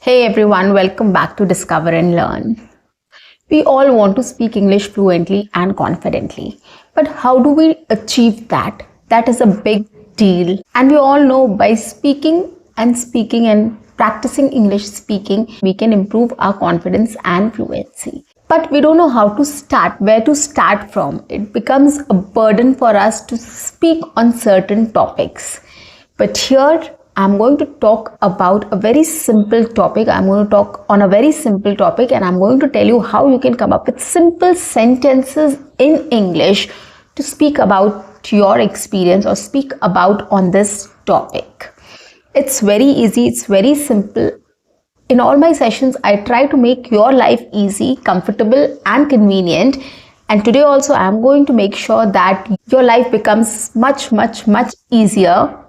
Hey everyone, welcome back to Discover and Learn. We all want to speak English fluently and confidently. But how do we achieve that? That is a big deal. And we all know by speaking and practicing English speaking, we can improve our confidence and fluency. But we don't know how to start, where to start from. It becomes a burden for us to speak on certain topics. But here, I'm going to talk about a very simple topic. I'm going to talk on a very simple topic and I'm going to tell you how you can come up with simple sentences in English to speak about your experience or speak about on this topic. It's very easy. It's very simple. In all my sessions, I try to make your life easy, comfortable and convenient. And today also, I'm going to make sure that your life becomes much easier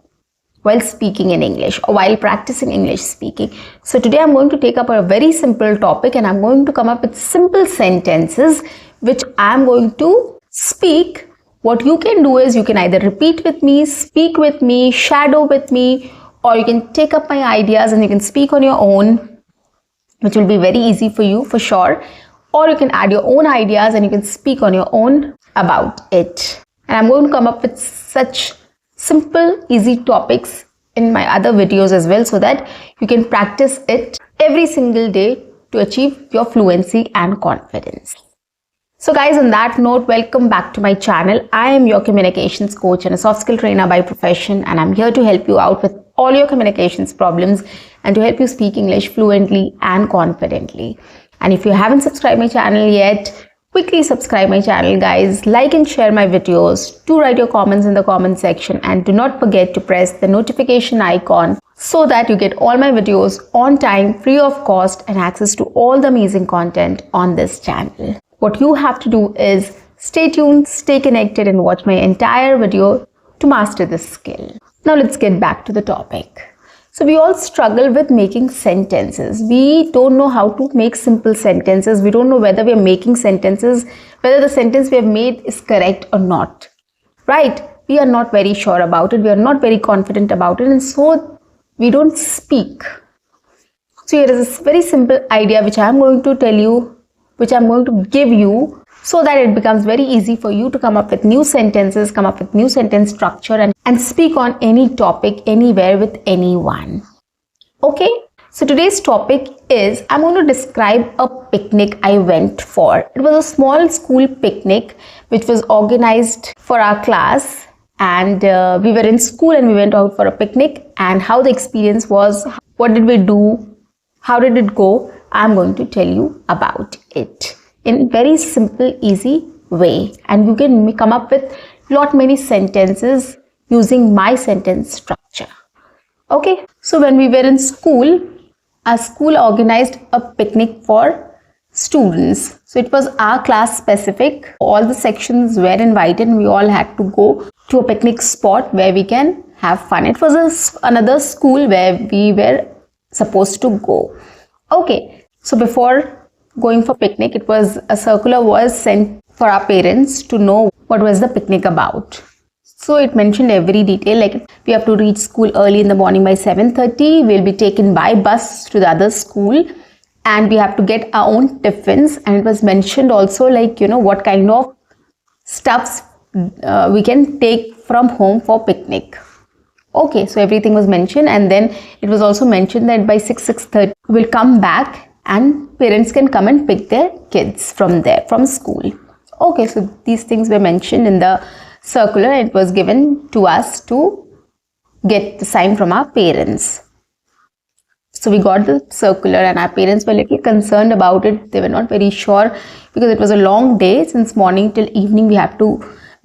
while speaking in English or while practicing English speaking. So today I'm going to take up a very simple topic and I'm going to come up with simple sentences which I'm going to speak. What you can do is you can either repeat with me, speak with me, shadow with me, or you can take up my ideas and you can speak on your own, which will be very easy for you for sure. Or you can add your own ideas and you can speak on your own about it. And I'm going to come up with such simple, easy topics in my other videos as well so that you can practice it every single day to achieve your fluency and confidence. So guys, on that note, welcome back to my channel. I am your communications coach and a soft skill trainer by profession, and I'm here to help you out with all your communications problems and to help you speak English fluently and confidently. And if you haven't subscribed my channel yet, quickly subscribe my channel, guys. Like and share my videos. Do write your comments in the comment section and do not forget to press the notification icon so that you get all my videos on time, free of cost, and access to all the amazing content on this channel. What you have to do is stay tuned, stay connected, and watch my entire video to master this skill. Now let's get back to the topic. So we all struggle with making sentences. We don't know how to make simple sentences. We don't know whether we are making sentences, whether the sentence we have made is correct or not. Right? We are not very sure about it. We are not very confident about it. And so we don't speak. So here is this very simple idea which I am going to tell you, which I am going to give you so that it becomes very easy for you to come up with new sentences, come up with new sentence structure and speak on any topic, anywhere with anyone. Okay, so today's topic is, I'm going to describe a picnic I went for. It was a small school picnic which was organized for our class, and we were in school and we went out for a picnic, and how the experience was, what did we do, how did it go, I'm going to tell you about it in very simple, easy way. And you can come up with many sentences using my sentence structure. Okay, so when we were in school, our school organized a picnic for students. So it was our class specific. All the sections were invited and we all had to go to a picnic spot where we can have fun. It was another school where we were supposed to go. Okay, so before going for picnic, a circular was sent for our parents to know what was the picnic about. So it mentioned every detail, like we have to reach school early in the morning by 7:30. We'll be taken by bus to the other school and we have to get our own tiffins. And it was mentioned also, like, what kind of stuffs we can take from home for picnic. Okay, so everything was mentioned, and then it was also mentioned that by 6:30 we'll come back and parents can come and pick their kids from school. Okay, so these things were mentioned in the circular. It was given to us to get the sign from our parents. So we got the circular and our parents were a little concerned about it. They were not very sure because it was a long day. Since morning till evening we have to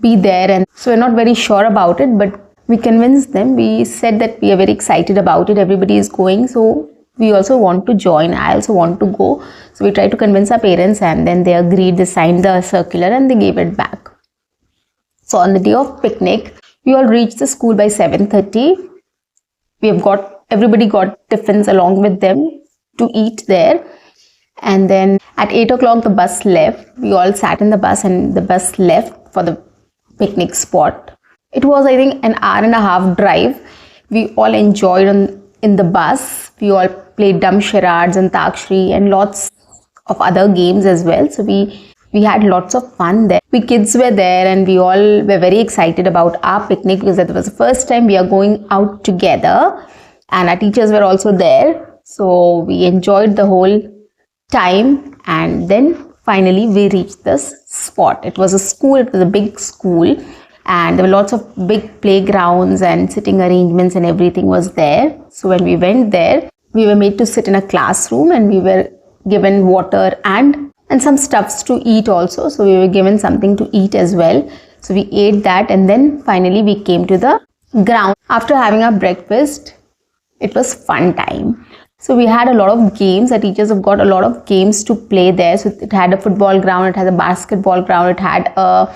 be there, and so we're not very sure about it, but we convinced them. We said that we are very excited about it. Everybody is going, so we also want to join. I also want to go. So we tried to convince our parents and then they agreed. They signed the circular and they gave it back. So on the day of picnic, we all reached the school by 7:30. Everybody got tiffins along with them to eat there. And then at 8 o'clock, the bus left. We all sat in the bus and the bus left for the picnic spot. It was, I think, an hour and a half drive. We all enjoyed in the bus. We all played dumb charades and takshri and lots of other games as well. So we had lots of fun there. We kids were there and we all were very excited about our picnic because that was the first time we are going out together, and our teachers were also there. So we enjoyed the whole time, and then finally we reached this spot. It was a school, it was a big school, and there were lots of big playgrounds and sitting arrangements and everything was there. So when we went there, we were made to sit in a classroom and we were given water and some stuffs to eat also. So we were given something to eat as well. So we ate that, and then finally we came to the ground. After having our breakfast, it was fun time. So we had a lot of games. Our teachers have got a lot of games to play there. So it had a football ground, it had a basketball ground, it had a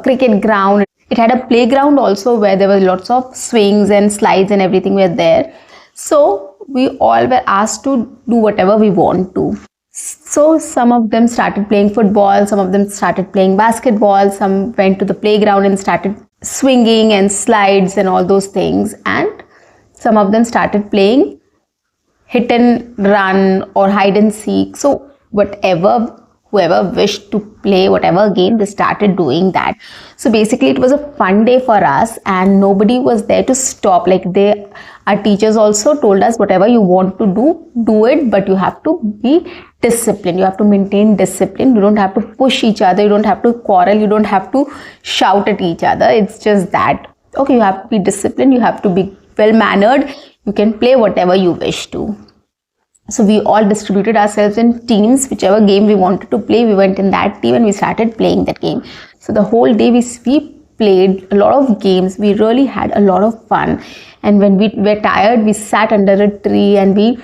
cricket ground. It had a playground also where there were lots of swings and slides and everything were there. So we all were asked to do whatever we want to. So some of them started playing football, some of them started playing basketball, some went to the playground and started swinging and slides and all those things, and some of them started playing hit and run or hide and seek. So whoever wished to play whatever game, they started doing that. So basically it was a fun day for us and nobody was there to stop. Like our teachers also told us, whatever you want to do it, but you have to be disciplined. You have to maintain discipline. You don't have to push each other. You don't have to quarrel. You don't have to shout at each other. It's just that, okay, you have to be disciplined. You have to be well mannered. You can play whatever you wish to. So we all distributed ourselves in teams. Whichever game we wanted to play, we went in that team and we started playing that game. So the whole day we played a lot of games. We really had a lot of fun. And when we were tired, we sat under a tree and we,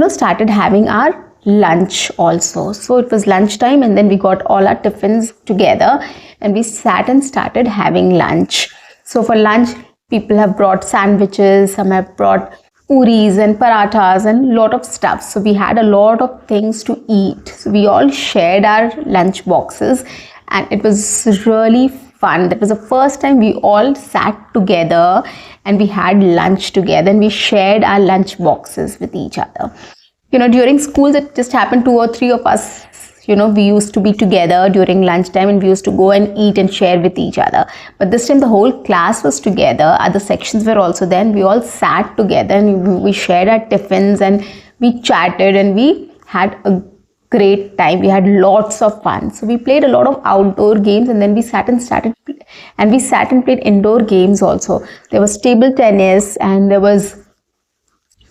started having our lunch also. So it was lunchtime and then we got all our tiffins together and we sat and started having lunch. So for lunch, people have brought sandwiches, some have brought puris and parathas and lot of stuff. So we had a lot of things to eat. So we all shared our lunch boxes and it was really fun. That was the first time we all sat together and we had lunch together and we shared our lunch boxes with each other. During schools, it just happened 2 or 3 of us. We used to be together during lunchtime and we used to go and eat and share with each other. But this time the whole class was together. Other sections were also there and we all sat together and we shared our tiffins and we chatted and we had a great time. We had lots of fun. So we played a lot of outdoor games and then we sat and played indoor games also. There was table tennis and there was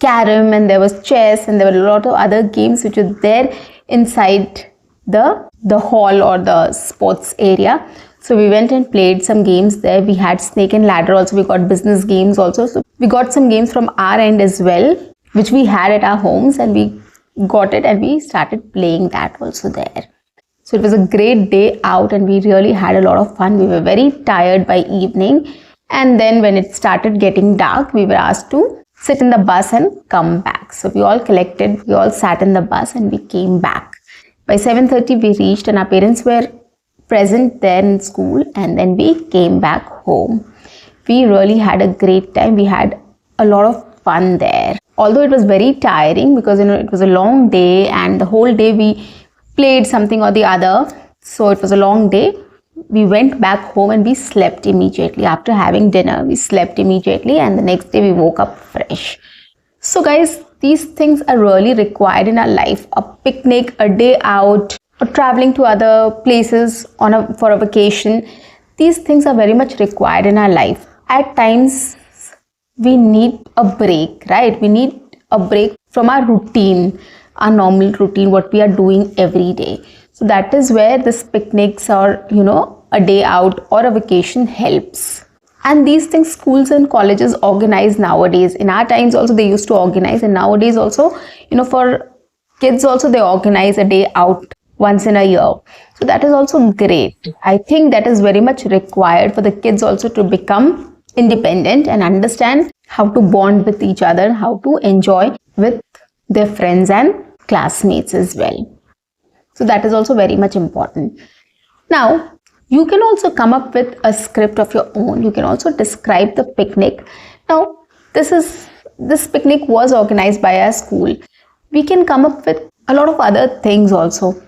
carom and there was chess and there were a lot of other games which were there inside the hall or the sports area. So we went and played some games there. We had snake and ladder also. We got business games also. So we got some games from our end as well, which we had at our homes, and we got it and we started playing that also there. So it was a great day out and we really had a lot of fun. We were very tired by evening, and then when it started getting dark, we were asked to sit in the bus and come back. So we all sat in the bus and we came back. By 7:30 we reached and our parents were present there in school, and then we came back home. We really had a great time. We had a lot of fun there. Although it was very tiring because it was a long day and the whole day we played something or the other. So it was a long day. We went back home and we slept immediately. After having dinner, we slept immediately and the next day we woke up fresh. So guys, these things are really required in our life. A picnic, a day out, or traveling to other places for a vacation. These things are very much required in our life. At times, we need a break, right? We need a break from our routine, our normal routine, what we are doing every day. So that is where this picnics or, a day out or a vacation helps. And these things schools and colleges organize nowadays. In our times also they used to organize, and nowadays also, for kids also they organize a day out once in a year. So that is also great. I think that is very much required for the kids also to become independent and understand how to bond with each other, how to enjoy with their friends and classmates as well. So that is also very much important. Now, you can also come up with a script of your own. You can also describe the picnic. Now, this picnic was organized by our school. We can come up with a lot of other things also.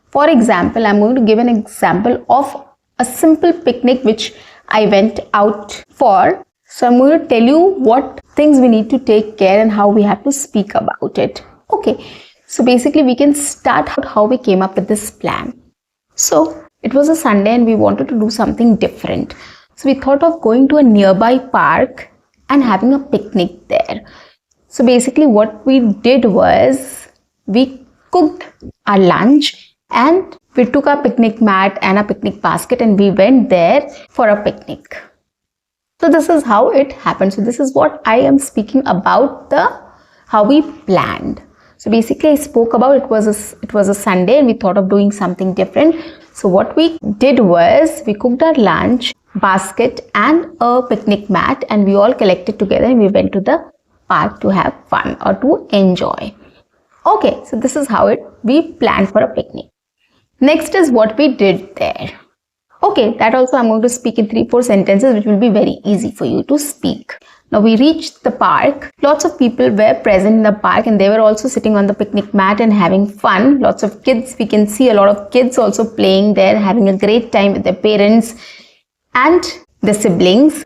For example, I'm going to give an example of a simple picnic which I went out for. So I'm going to tell you what things we need to take care and how we have to speak about it. Okay, so basically we can start how we came up with this plan. So it was a Sunday and we wanted to do something different. So we thought of going to a nearby park and having a picnic there. So basically what we did was we cooked our lunch and we took our picnic mat and a picnic basket and we went there for a picnic. So this is how it happened. So this is what I am speaking about, the how we planned. So basically I spoke about it was a Sunday and we thought of doing something different. So what we did was we cooked our lunch, basket and a picnic mat, and we all collected together and we went to the park to have fun or to enjoy. Okay, so this is how we planned for a picnic. Next is what we did there. Okay, that also I'm going to speak in 3-4 sentences which will be very easy for you to speak. Now we reached the park. Lots of people were present in the park and they were also sitting on the picnic mat and having fun. Lots of kids, we can see a lot of kids also playing there, having a great time with their parents and the siblings.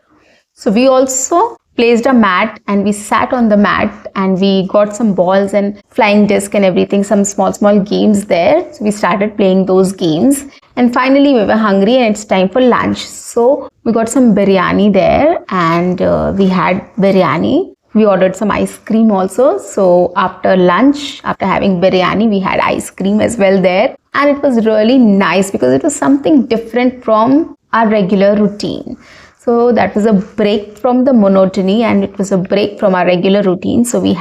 So we also placed a mat and we sat on the mat and we got some balls and flying disc and everything, some small games there. So we started playing those games and finally we were hungry and it's time for lunch. So we got some biryani there and we had biryani. We ordered some ice cream also. So after lunch, after having biryani, we had ice cream as well there. And it was really nice because it was something different from our regular routine. So that was a break from the monotony and it was a break from our regular routine. So we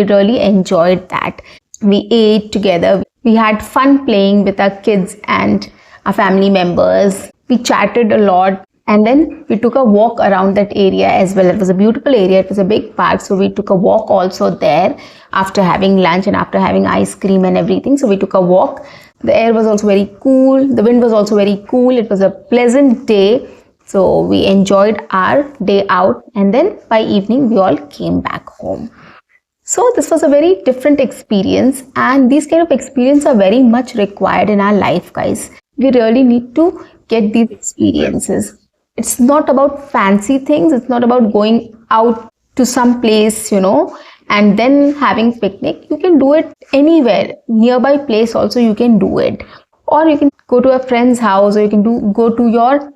really enjoyed that. We ate together. We had fun playing with our kids and our family members. We chatted a lot and then we took a walk around that area as well. It was a beautiful area. It was a big park. So we took a walk also there after having lunch and after having ice cream and everything. So we took a walk. The air was also very cool. The wind was also very cool. It was a pleasant day. So we enjoyed our day out and then by evening we all came back home. So this was a very different experience and these kind of experiences are very much required in our life, guys. We really need to get these experiences. It's not about fancy things. It's not about going out to some place, and then having picnic. You can do it anywhere. Nearby place also you can do it. Or you can go to a friend's house or you can go to your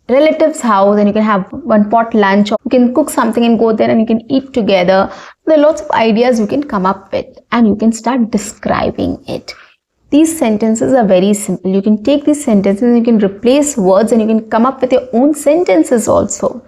relative's house and you can have one pot lunch, or you can cook something and go there and you can eat together. There are lots of ideas you can come up with and you can start describing it. These sentences are very simple. You can take these sentences and you can replace words and you can come up with your own sentences also,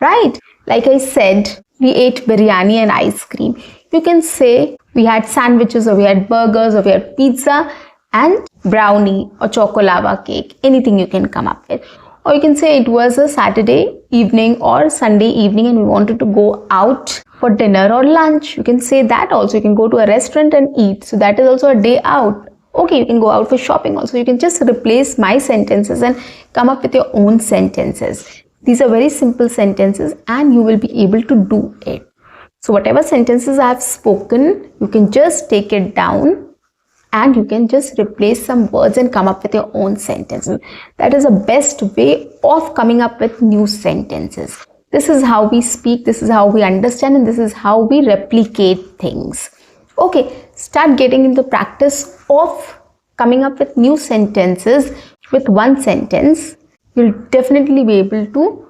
right? Like I said, we ate biryani and ice cream. You can say we had sandwiches or we had burgers or we had pizza and brownie or chocolava cake, anything you can come up with. Or you can say it was a Saturday evening or Sunday evening and we wanted to go out for dinner or lunch. You can say that also. You can go to a restaurant and eat. So that is also a day out. Okay, you can go out for shopping also. You can just replace my sentences and come up with your own sentences. These are very simple sentences and you will be able to do it. So whatever sentences I have spoken, you can just take it down and you can just replace some words and come up with your own sentences. That is the best way of coming up with new sentences. This is how we speak, this is how we understand, and this is how we replicate things. Okay, start getting into practice of coming up with new sentences with one sentence. You'll definitely be able to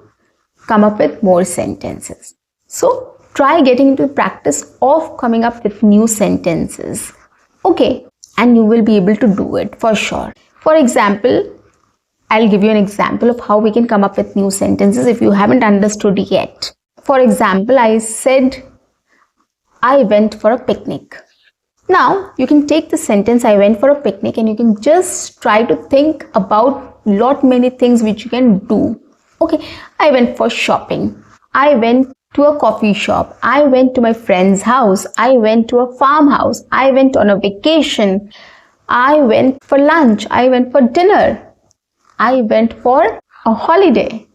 come up with more sentences. So try getting into practice of coming up with new sentences. Okay, and you will be able to do it for sure. For example, I'll give you an example of how we can come up with new sentences if you haven't understood yet. For example, I said, I went for a picnic. Now, you can take the sentence, I went for a picnic, and you can just try to think about many things which you can do. Okay, I went for shopping. I went to a coffee shop. I went to my friend's house. I went to a farmhouse. I went on a vacation. I went for lunch. I went for dinner. I went for a holiday,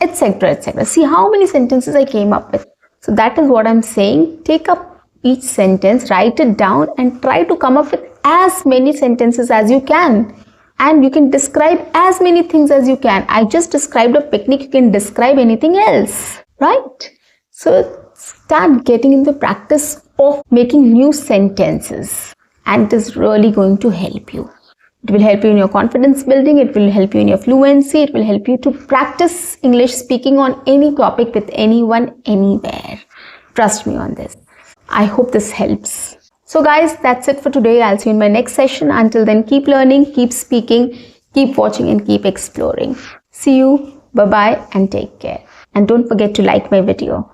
etc., etc. See how many sentences I came up with. So that is what I'm saying. Take a each sentence, write it down and try to come up with as many sentences as you can. And you can describe as many things as you can. I just described a picnic, you can describe anything else, right? So start getting in the practice of making new sentences, and it is really going to help you. It will help you in your confidence building, it will help you in your fluency, it will help you to practice English speaking on any topic with anyone, anywhere. Trust me on this. I hope this helps. So guys, that's it for today. I'll see you in my next session. Until then, keep learning, keep speaking, keep watching and keep exploring. See you. Bye-bye and take care. And don't forget to like my video.